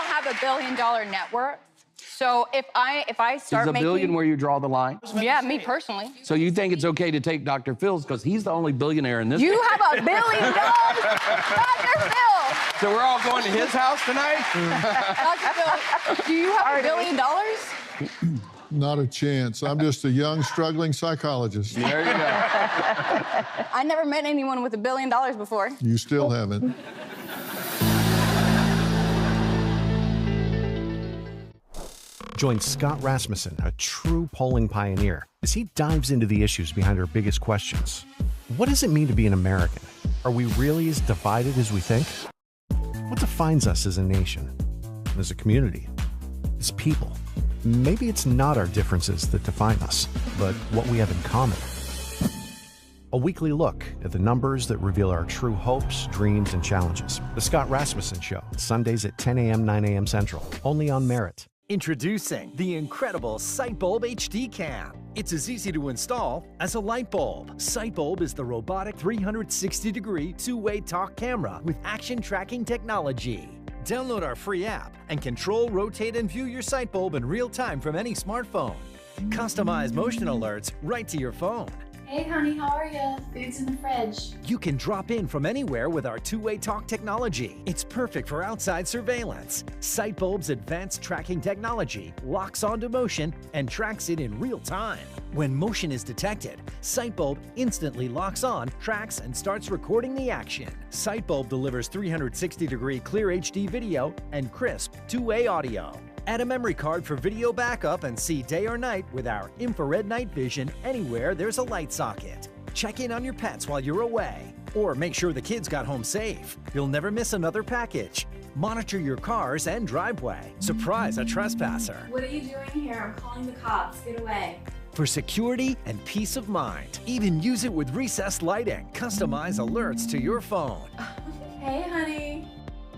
have a $1 billion net worth. So if I start making... Is $1 billion where you draw the line? Yeah, me personally. So you think it's okay to take Dr. Phil's because he's the only billionaire in this... You have $1 billion, Dr. Phil! So we're all going to his house tonight? Dr. Phil, do you have $1 billion? Not a chance. I'm just a young, struggling psychologist. There you go. I never met anyone with $1 billion before. You still haven't. Join Scott Rasmussen, a true polling pioneer, as he dives into the issues behind our biggest questions. What does it mean to be an American? Are we really as divided as we think? What defines us as a nation, as a community, as people? Maybe it's not our differences that define us, but what we have in common. A weekly look at the numbers that reveal our true hopes, dreams, and challenges. The Scott Rasmussen Show, Sundays at 10 a.m., 9 a.m. Central, only on Merit. Introducing the incredible Sightbulb HD Cam. It's as easy to install as a light bulb. Sightbulb is the robotic 360-degree two-way talk camera with action tracking technology. Download our free app and control, rotate, and view your Sightbulb in real time from any smartphone. Customize motion alerts right to your phone. Hey honey, how are you? Food's in the fridge. You can drop in from anywhere with our two-way talk technology. It's perfect for outside surveillance. Sightbulb's advanced tracking technology locks onto motion and tracks it in real time. When motion is detected, Sightbulb instantly locks on, tracks, and starts recording the action. Sightbulb delivers 360-degree clear HD video and crisp two-way audio. Add a memory card for video backup and see day or night with our infrared night vision anywhere there's a light socket. Check in on your pets while you're away, or make sure the kids got home safe. You'll never miss another package. Monitor your cars and driveway. Surprise a trespasser. What are you doing here? I'm calling the cops. Get away. For security and peace of mind, even use it with recessed lighting. Customize alerts to your phone. Hey, honey.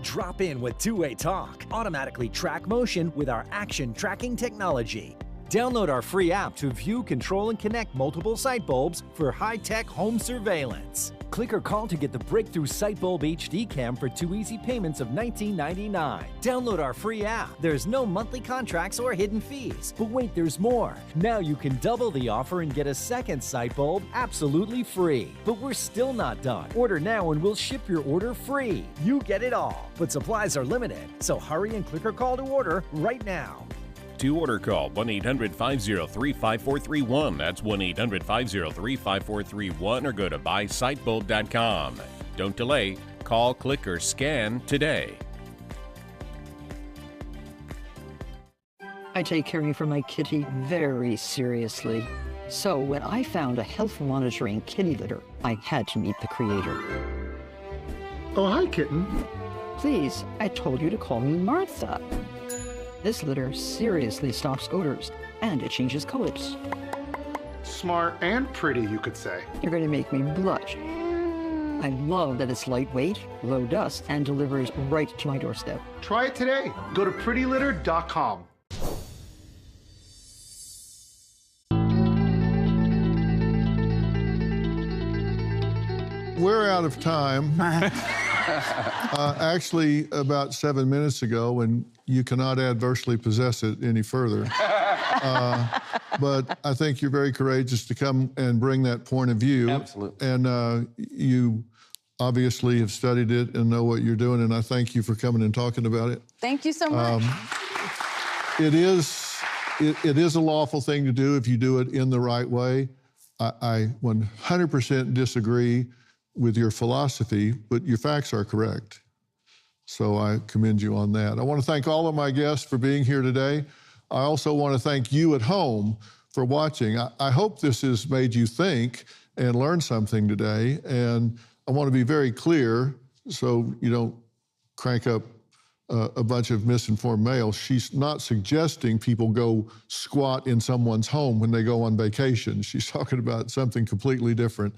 Drop in with two-way talk. Automatically track motion with our action tracking technology. Download our free app to view, control, and connect multiple Sightbulbs for high-tech home surveillance. Click or call to get the breakthrough Sightbulb HD Cam for 2 easy payments of $19.99. Download our free app. There's no monthly contracts or hidden fees. But wait, there's more. Now you can double the offer and get a second Sightbulb absolutely free. But we're still not done. Order now and we'll ship your order free. You get it all. But supplies are limited, so hurry and click or call to order right now. To order, call 1-800-503-5431. That's 1-800-503-5431, or go to buysightbulb.com. Don't delay. Call, click, or scan today. I take caring for my kitty very seriously. So when I found a health monitoring kitty litter, I had to meet the creator. Oh, hi, kitten. Please, I told you to call me Martha. This litter seriously stops odors, and it changes colors. Smart and pretty, you could say. You're going to make me blush. I love that it's lightweight, low dust, and delivers right to my doorstep. Try it today. Go to prettylitter.com. We're out of time. Actually, about 7 minutes ago, when you cannot adversely possess it any further. But I think you're very courageous to come and bring that point of view. Absolutely. And you obviously have studied it and know what you're doing, and I thank you for coming and talking about it. Thank you so much. It is a lawful thing to do if you do it in the right way. I 100% disagree with your philosophy, but your facts are correct. So I commend you on that. I want to thank all of my guests for being here today. I also want to thank you at home for watching. I hope this has made you think and learn something today. And I want to be very clear so you don't crank up a bunch of misinformed males. She's not suggesting people go squat in someone's home when they go on vacation. She's talking about something completely different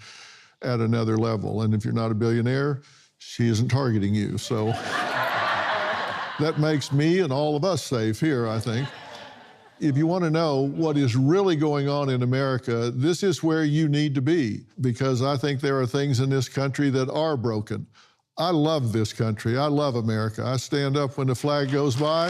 at another level. And if you're not a billionaire, she isn't targeting you. So that makes me and all of us safe here, I think. If you want to know what is really going on in America, this is where you need to be, because I think there are things in this country that are broken. I love this country. I love America. I stand up when the flag goes by.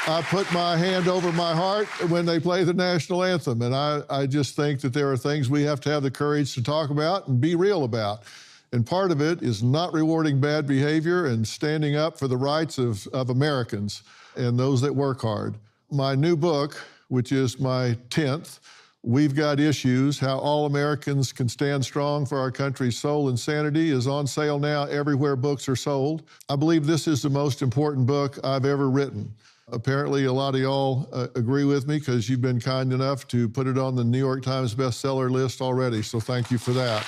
I put my hand over my heart when they play the national anthem. And I just think that there are things we have to have the courage to talk about and be real about. And part of it is not rewarding bad behavior and standing up for the rights of Americans and those that work hard. My new book, which is my 10th, We've Got Issues, How All Americans Can Stand Strong for Our Country's Soul and Sanity, is on sale now everywhere books are sold. I believe this is the most important book I've ever written. Apparently, a lot of y'all agree with me because you've been kind enough to put it on the New York Times bestseller list already, so thank you for that.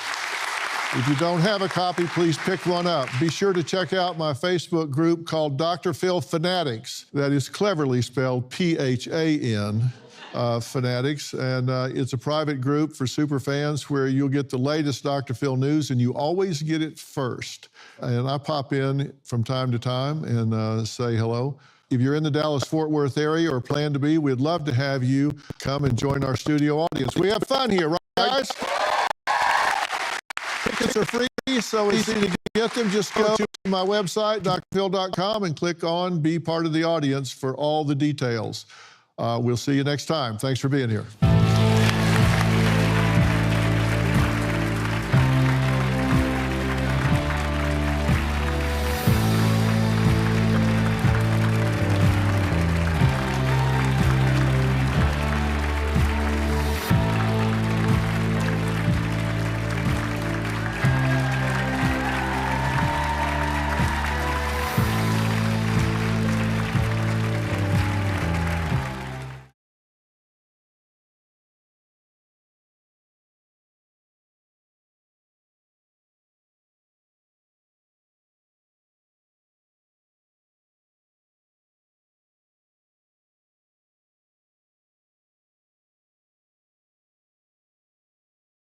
If you don't have a copy, please pick one up. Be sure to check out my Facebook group called Dr. Phil Fanatics. That is cleverly spelled P-H-A-N. Fanatics, and it's a private group for super fans where you'll get the latest Dr. Phil news, and you always get it first. And I pop in from time to time and say hello. If you're in the Dallas-Fort Worth area or plan to be, we'd love to have you come and join our studio audience. We have fun here, right, guys? Tickets are free, so easy to get them. Just go to my website, drphil.com, and click on Be Part of the Audience for all the details. We'll see you next time. Thanks for being here.